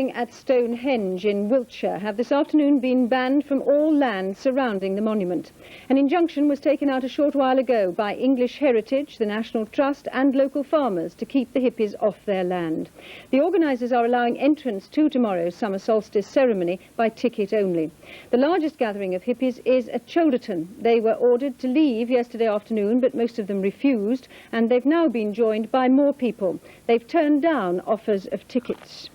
gathering at Stonehenge in Wiltshire have this afternoon been banned from all land surrounding the monument. An injunction was taken out a short while ago by English Heritage, the National Trust and local farmers to keep the hippies off their land. The organisers are allowing entrance to tomorrow's summer solstice ceremony by ticket only. The largest gathering of hippies is at Cholderton. They were ordered to leave yesterday afternoon, but most of them refused, and they've now been joined by more people. They've turned down offers of tickets.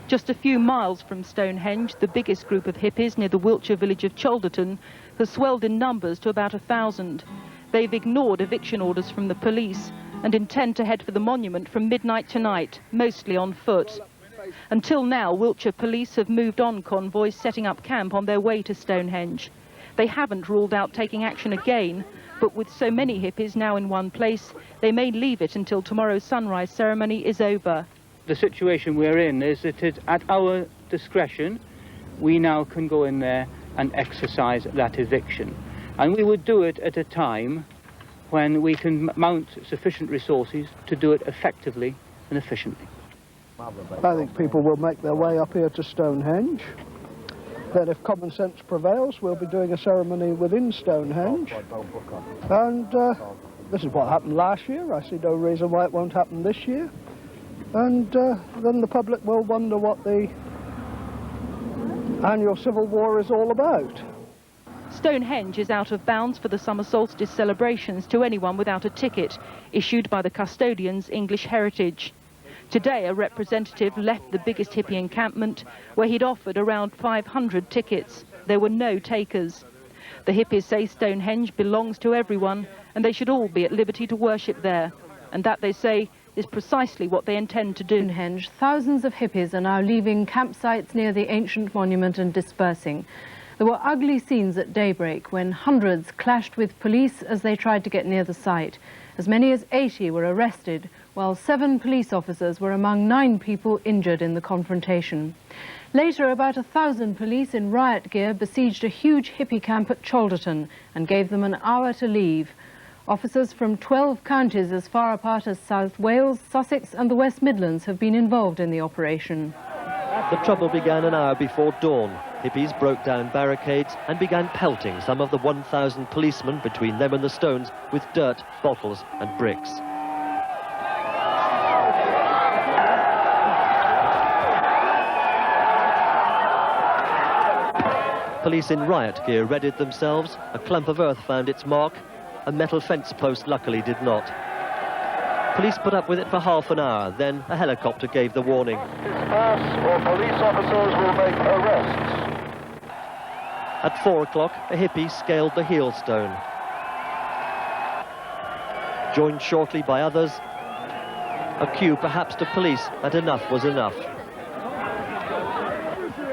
Just a few miles from Stonehenge, the biggest group of hippies near the Wiltshire village of Cholderton has swelled in numbers to about 1,000. They've ignored eviction orders from the police and intend to head for the monument from midnight tonight, mostly on foot. Until now, Wiltshire police have moved on convoys setting up camp on their way to Stonehenge. They haven't ruled out taking action again, but with so many hippies now in one place, they may leave it until tomorrow's sunrise ceremony is over. The situation we're in is that at our discretion, we now can go in there and exercise that eviction. And we would do it at a time when we can mount sufficient resources to do it effectively and efficiently. I think people will make their way up here to Stonehenge. Then if common sense prevails, we'll be doing a ceremony within Stonehenge. And this is what happened last year. I see no reason why it won't happen this year. And then the public will wonder what the annual civil war is all about. Stonehenge is out of bounds for the summer solstice celebrations to anyone without a ticket, issued by the custodians English Heritage. Today, a representative left the biggest hippie encampment, where he'd offered around 500 tickets. There were no takers. The hippies say Stonehenge belongs to everyone, and they should all be at liberty to worship there. And that, they say, is precisely what they intend to do. Stonehenge, thousands of hippies are now leaving campsites near the ancient monument and dispersing. There were ugly scenes at daybreak when hundreds clashed with police as they tried to get near the site. As many as 80 were arrested, while 7 police officers were among 9 people injured in the confrontation. Later, about 1,000 police in riot gear besieged a huge hippie camp at Cholderton and gave them an hour to leave. Officers from 12 counties as far apart as South Wales, Sussex and the West Midlands have been involved in the operation. The trouble began an hour before dawn. Hippies broke down barricades and began pelting some of the 1,000 policemen between them and the stones with dirt, bottles and bricks. Police in riot gear readied themselves. A clump of earth found its mark. A metal fence post luckily did not. Police put up with it for half an hour, then a helicopter gave the warning. Disperse or police officers will make arrests. At 4 o'clock, a hippie scaled the heel stone. Joined shortly by others, a queue perhaps to police, and enough was enough.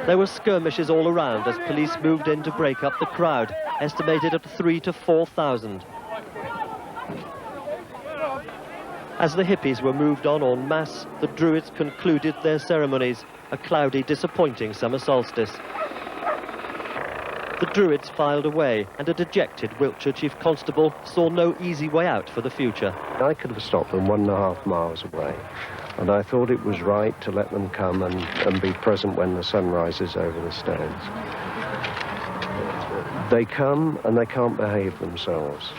There were skirmishes all around as police moved in to break up the crowd, estimated at 3,000 to 4,000. As the hippies were moved on en masse, the Druids concluded their ceremonies, a cloudy, disappointing summer solstice. The Druids filed away, and a dejected Wiltshire Chief Constable saw no easy way out for the future. I could have stopped them 1.5 miles away, and I thought it was right to let them come and be present when the sun rises over the stones. They come and they can't behave themselves.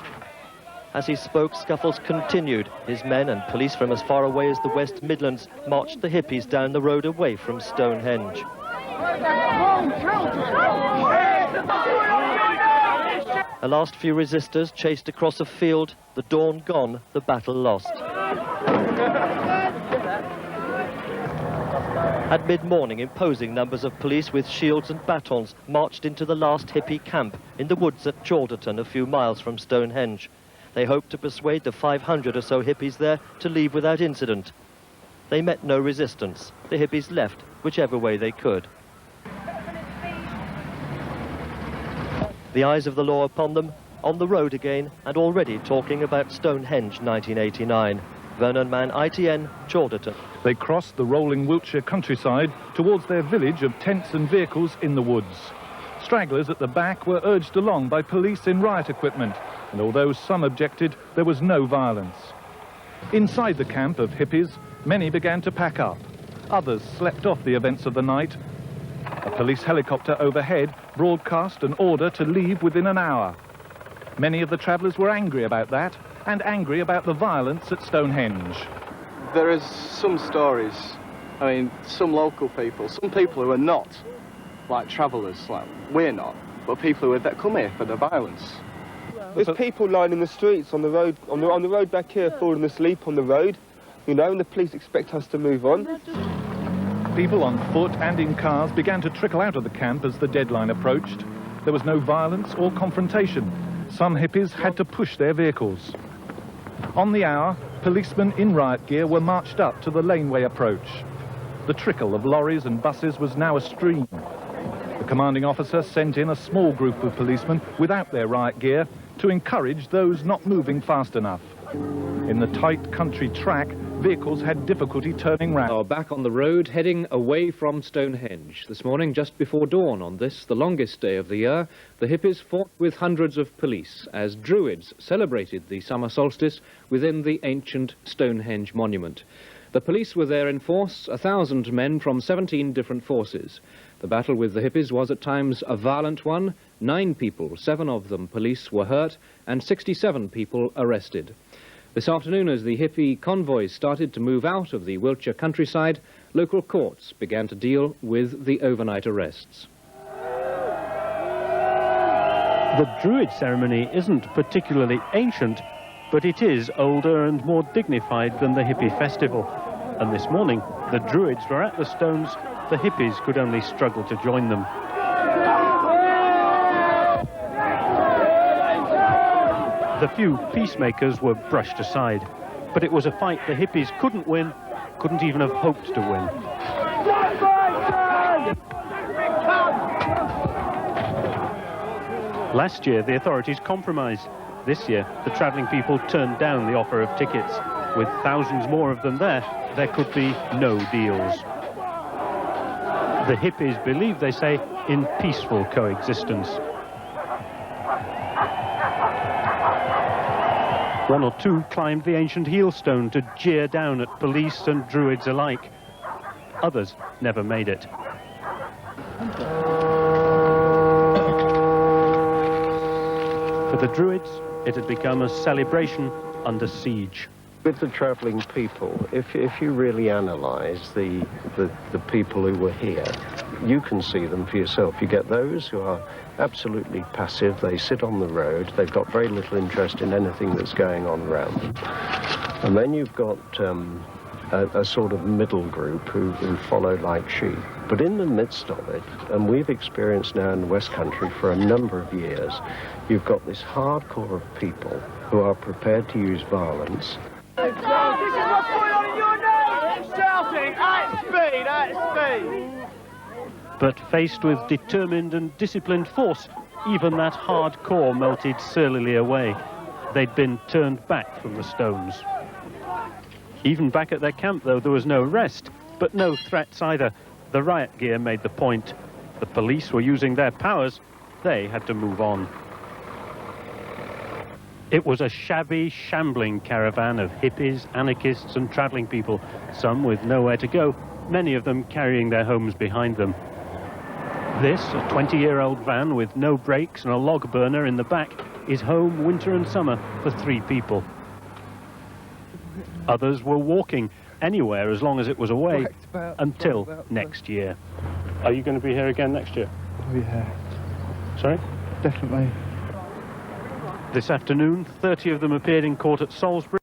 As he spoke, scuffles continued. His men and police from as far away as the West Midlands marched the hippies down the road away from Stonehenge. A last few resistors chased across a field, the dawn gone, the battle lost. At mid-morning, imposing numbers of police with shields and batons marched into the last hippie camp in the woods at Cholderton, a few miles from Stonehenge. They hoped to persuade the 500 or so hippies there to leave without incident. They met no resistance. The hippies left whichever way they could. The eyes of the law upon them, on the road again, and already talking about Stonehenge 1989. Vernon Mann, ITN, Cholderton. They crossed the rolling Wiltshire countryside towards their village of tents and vehicles in the woods. Stragglers at the back were urged along by police in riot equipment, and although some objected, there was no violence. Inside the camp of hippies, many began to pack up. Others slept off the events of the night. A police helicopter overhead broadcast an order to leave within an hour. Many of the travellers were angry about that, and angry about the violence at Stonehenge. There is some stories, I mean, some local people, some people who are not like travellers, like we're not, but people that come here for the violence. There's people lying in the streets on the road, on the road back here, falling asleep on the road, you know, and the police expect us to move on. People on foot and in cars began to trickle out of the camp as the deadline approached. There was no violence or confrontation. Some hippies had to push their vehicles. On the hour, policemen in riot gear were marched up to the laneway approach. The trickle of lorries and buses was now a stream. The commanding officer sent in a small group of policemen without their riot gear to encourage those not moving fast enough. In the tight country track, vehicles had difficulty turning round. Are back on the road, heading away from Stonehenge. This morning, just before dawn on this, the longest day of the year, the hippies fought with hundreds of police as Druids celebrated the summer solstice within the ancient Stonehenge monument. The police were there in force, 1,000 men from 17 different forces. The battle with the hippies was at times a violent one. 9 people, 7 of them police, were hurt, and 67 people arrested. This afternoon, as the hippie convoys started to move out of the Wiltshire countryside, local courts began to deal with the overnight arrests. The Druid ceremony isn't particularly ancient, but it is older and more dignified than the hippie festival. And this morning, the Druids were at the stones. The hippies could only struggle to join them. The few peacemakers were brushed aside, but it was a fight the hippies couldn't win, couldn't even have hoped to win. Last year, the authorities compromised. This year, the travelling people turned down the offer of tickets. With thousands more of them there could be no deals. The hippies believe, they say, in peaceful coexistence. One or two climbed the ancient heelstone to jeer down at police and Druids alike. Others never made it. For the Druids, it had become a celebration under siege. With the travelling people, if you really analyse the people who were here, you can see them for yourself. You get those who are absolutely passive, they sit on the road, they've got very little interest in anything that's going on around them. And then you've got a sort of middle group who follow like sheep. But in the midst of it, and we've experienced now in the West Country for a number of years, you've got this hardcore of people who are prepared to use violence. This is what's going on in your nose! Shouting at speed, at speed! But faced with determined and disciplined force, even that hardcore melted surlily away. They'd been turned back from the stones. Even back at their camp, though, there was no rest, but no threats either. The riot gear made the point. The police were using their powers. They had to move on. It was a shabby, shambling caravan of hippies, anarchists and travelling people, some with nowhere to go, many of them carrying their homes behind them. This, a 20-year-old van with no brakes and a log burner in the back, is home winter and summer for 3 people. Others were walking anywhere as long as it was away, until next year. Are you going to be here again next year? Oh yeah. Sorry? Definitely. This afternoon, 30 of them appeared in court at Salisbury.